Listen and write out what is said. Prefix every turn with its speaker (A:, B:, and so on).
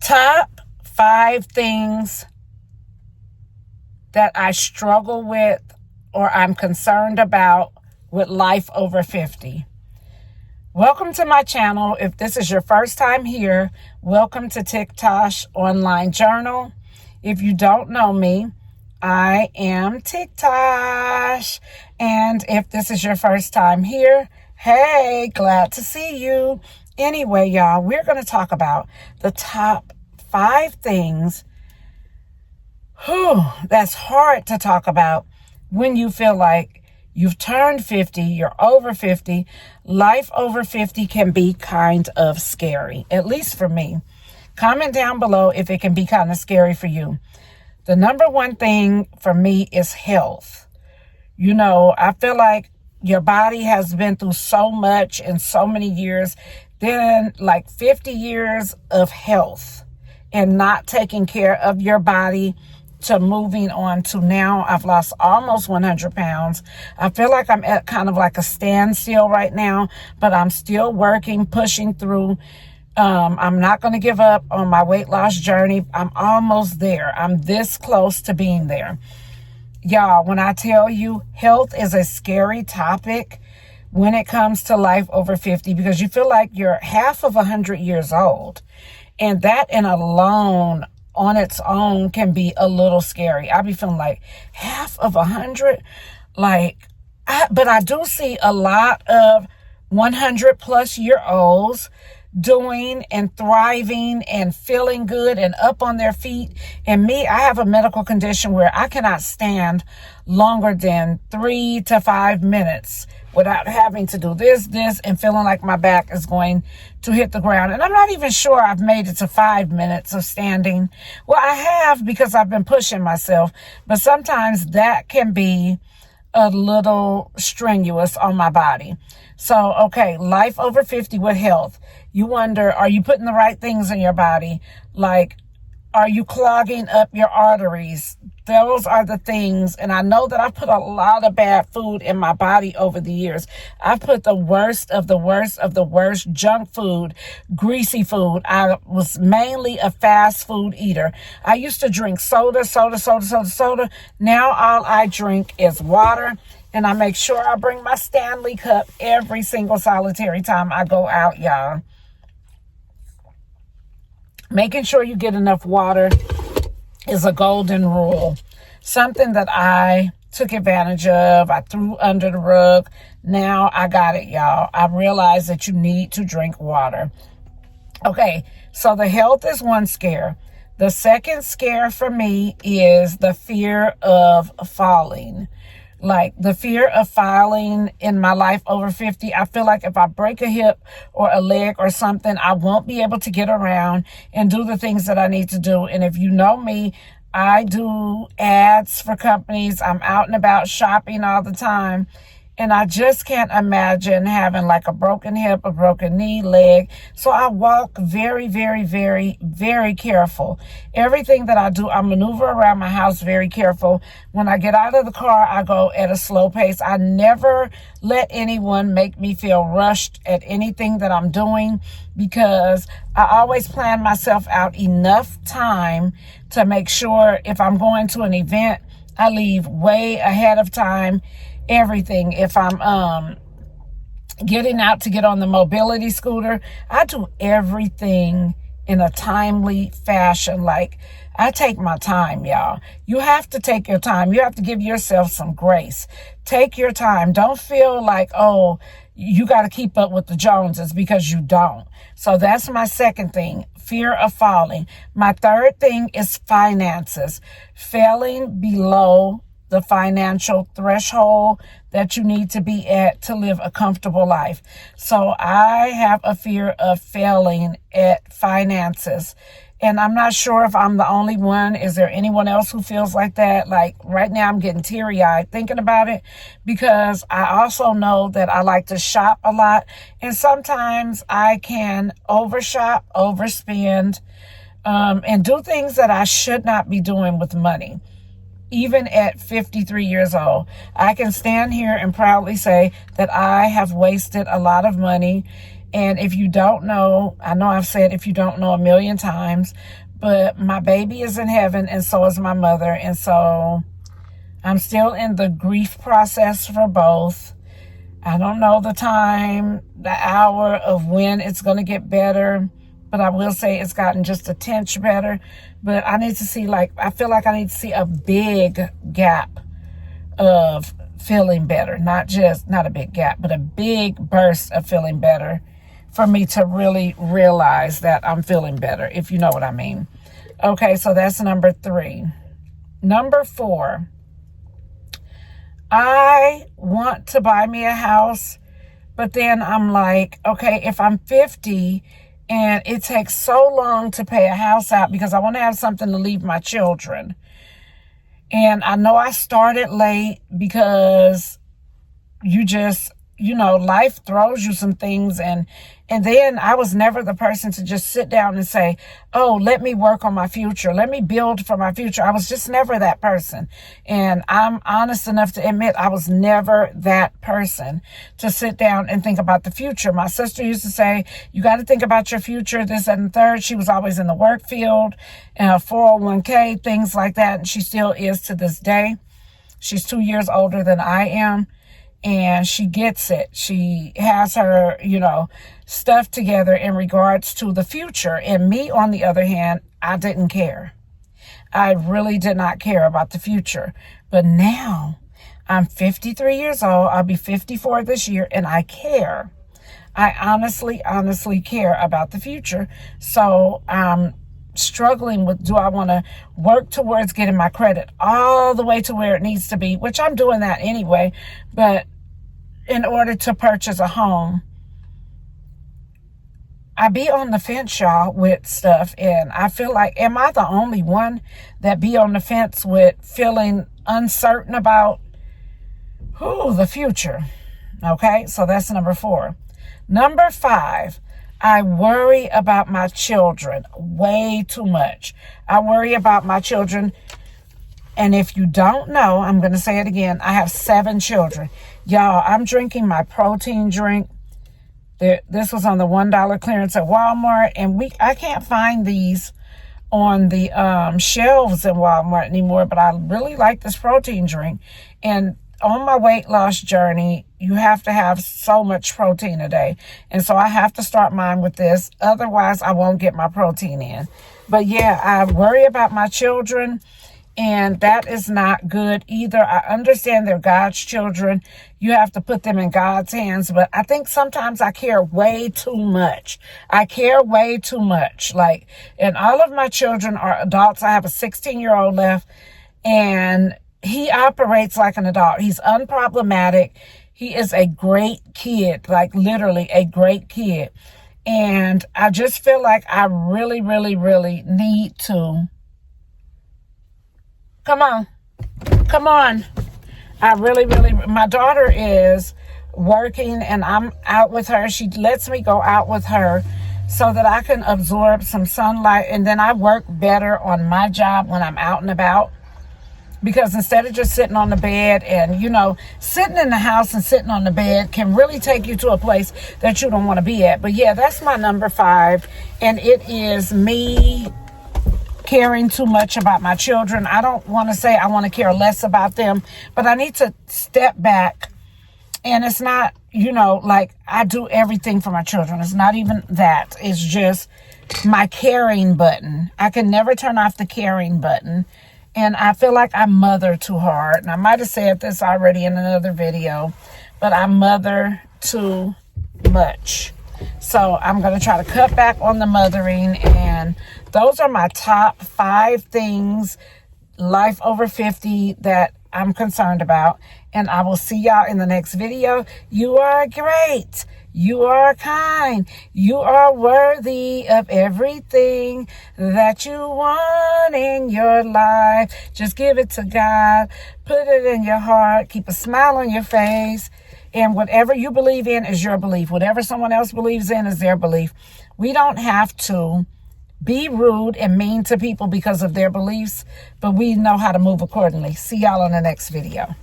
A: Top 5 things that I struggle with or I'm concerned about with life over 50. Welcome to my channel. If this is your first time here, welcome to Tiktoshh Online Journal. If you don't know me, I am Tiktoshh. And if this is your first time here, hey, glad to see you. Anyway, y'all, we're going to talk about the top 5 things that's hard to talk about when you feel like you've turned 50, you're over 50. Life over 50 can be kind of scary, at least for me. Comment down below if it can be kind of scary for you. The number one thing for me is health. You know, I feel like your body has been through so much in so many years, then like 50 years of health and not taking care of your body to moving on to now. I've lost almost 100 pounds. I feel like I'm at kind of like a standstill right now, but I'm still working, pushing through. I'm not going to give up on my weight loss journey. I'm almost there. I'm this close to being there. Y'all, when I tell you health is a scary topic when it comes to life over 50, because you feel like you're half of 100 years old. And that in alone, on its own, can be a little scary. I be feeling like half of 100, but I do see a lot of 100 plus year olds doing and thriving and feeling good and up on their feet. And me, I have a medical condition where I cannot stand longer than 3 to 5 minutes without having to do this, and feeling like my back is going to hit the ground. And I'm not even sure I've made it to 5 minutes of standing. Well, I have, because I've been pushing myself, but sometimes that can be a little strenuous on my body. So, okay, life over 50 with health. You wonder, are you putting the right things in your body? Like, are you clogging up your arteries? Those are the things. And I know that I've put a lot of bad food in my body over the years. I've put the worst of the worst of the worst junk food, greasy food. I was mainly a fast food eater. I used to drink soda. Now all I drink is water. And I make sure I bring my Stanley cup every single solitary time I go out, y'all. Making sure you get enough water is a golden rule. Something that I took advantage of. I threw under the rug. Now I got it, y'all. I realized that you need to drink water. Okay, so the health is one scare. The second scare for me is the fear of falling. Like the fear of falling in my life over 50. I feel like if I break a hip or a leg or something, I won't be able to get around and do the things that I need to do. And if you know me, I do ads for companies. I'm out and about shopping all the time. And I just can't imagine having like a broken hip, a broken knee, leg. So I walk very, very, very, very careful. Everything that I do, I maneuver around my house very careful. When I get out of the car, I go at a slow pace. I never let anyone make me feel rushed at anything that I'm doing, because I always plan myself out enough time to make sure if I'm going to an event, I leave way ahead of time. Everything. If I'm getting out to get on the mobility scooter, I do everything in a timely fashion. Like, I take my time, y'all. You have to take your time. You have to give yourself some grace. Take your time. Don't feel like, oh, you got to keep up with the Joneses, because you don't. So that's my second thing, fear of falling. My third thing is finances. Failing below the financial threshold that you need to be at to live a comfortable life. So I have a fear of failing at finances. And I'm not sure if I'm the only one. Is there anyone else who feels like that? Like right now I'm getting teary-eyed thinking about it, because I also know that I like to shop a lot. And sometimes I can overshop, overspend, and do things that I should not be doing with money. Even at 53 years old, I can stand here and proudly say that I have wasted a lot of money And if you don't know, I know I've said if you don't know a million times, but my baby is in heaven and so is my mother. And so I'm still in the grief process for both. I don't know the time, the hour of when it's going to get better, but I will say it's gotten just a tinge better. But I need to see, I feel like I need to see a big gap of feeling better. Not a big gap, but a big burst of feeling better for me to really realize that I'm feeling better, if you know what I mean. Okay, so that's number 3. Number 4. I want to buy me a house, but then I'm like, okay, if I'm 50 and it takes so long to pay a house out because I want to have something to leave my children. And I know I started late because life throws you some things. And then I was never the person to just sit down and say, oh, let me work on my future. Let me build for my future. I was just never that person. And I'm honest enough to admit I was never that person to sit down and think about the future. My sister used to say, you got to think about your future, this, that, and third. She was always in the work field, 401k, things like that. And she still is to this day. She's 2 years older than I am. And she gets it. She has her, stuff together in regards to the future. And me, on the other hand, I didn't care. I really did not care about the future. But now I'm 53 years old. I'll be 54 this year, and I care. I honestly care about the future. So I'm struggling with, do I want to work towards getting my credit all the way to where it needs to be, which I'm doing that anyway, but in order to purchase a home, I be on the fence, y'all, with stuff, and I feel like, am I the only one that be on the fence with feeling uncertain about the future? Okay, so that's number 4. Number 5, I worry about my children way too much. I worry about my children. And if you don't know, I'm going to say it again. I have 7 children. Y'all, I'm drinking my protein drink. This was on the $1 clearance at Walmart. And I can't find these on the shelves in Walmart anymore. But I really like this protein drink. And on my weight loss journey, you have to have so much protein a day. And so I have to start mine with this. Otherwise, I won't get my protein in. But yeah, I worry about my children. And that is not good either. I understand they're God's children. You have to put them in God's hands. But I think sometimes I care way too much. I care way too much. And all of my children are adults. I have a 16-year-old left. And he operates like an adult. He's unproblematic. He is a great kid. Literally a great kid. And I just feel like I really, really, really need to... Come on. My daughter is working and I'm out with her. She lets me go out with her so that I can absorb some sunlight. And then I work better on my job when I'm out and about. Because instead of just sitting on the bed and, sitting in the house and sitting on the bed can really take you to a place that you don't want to be at. But yeah, that's my number 5. And it is me caring too much about my children. I don't want to say I want to care less about them, but I need to step back. And it's not, I do everything for my children. It's not even that. It's just my caring button. I can never turn off the caring button. And I feel like I mother too hard. And I might have said this already in another video, but I mother too much. So I'm going to try to cut back on the mothering. And those are my top 5 things, life over 50, that I'm concerned about. And I will see y'all in the next video. You are great. You are kind. You are worthy of everything that you want in your life. Just give it to God. Put it in your heart. Keep a smile on your face. And whatever you believe in is your belief. Whatever someone else believes in is their belief. We don't have to be rude and mean to people because of their beliefs, but we know how to move accordingly. See y'all on the next video.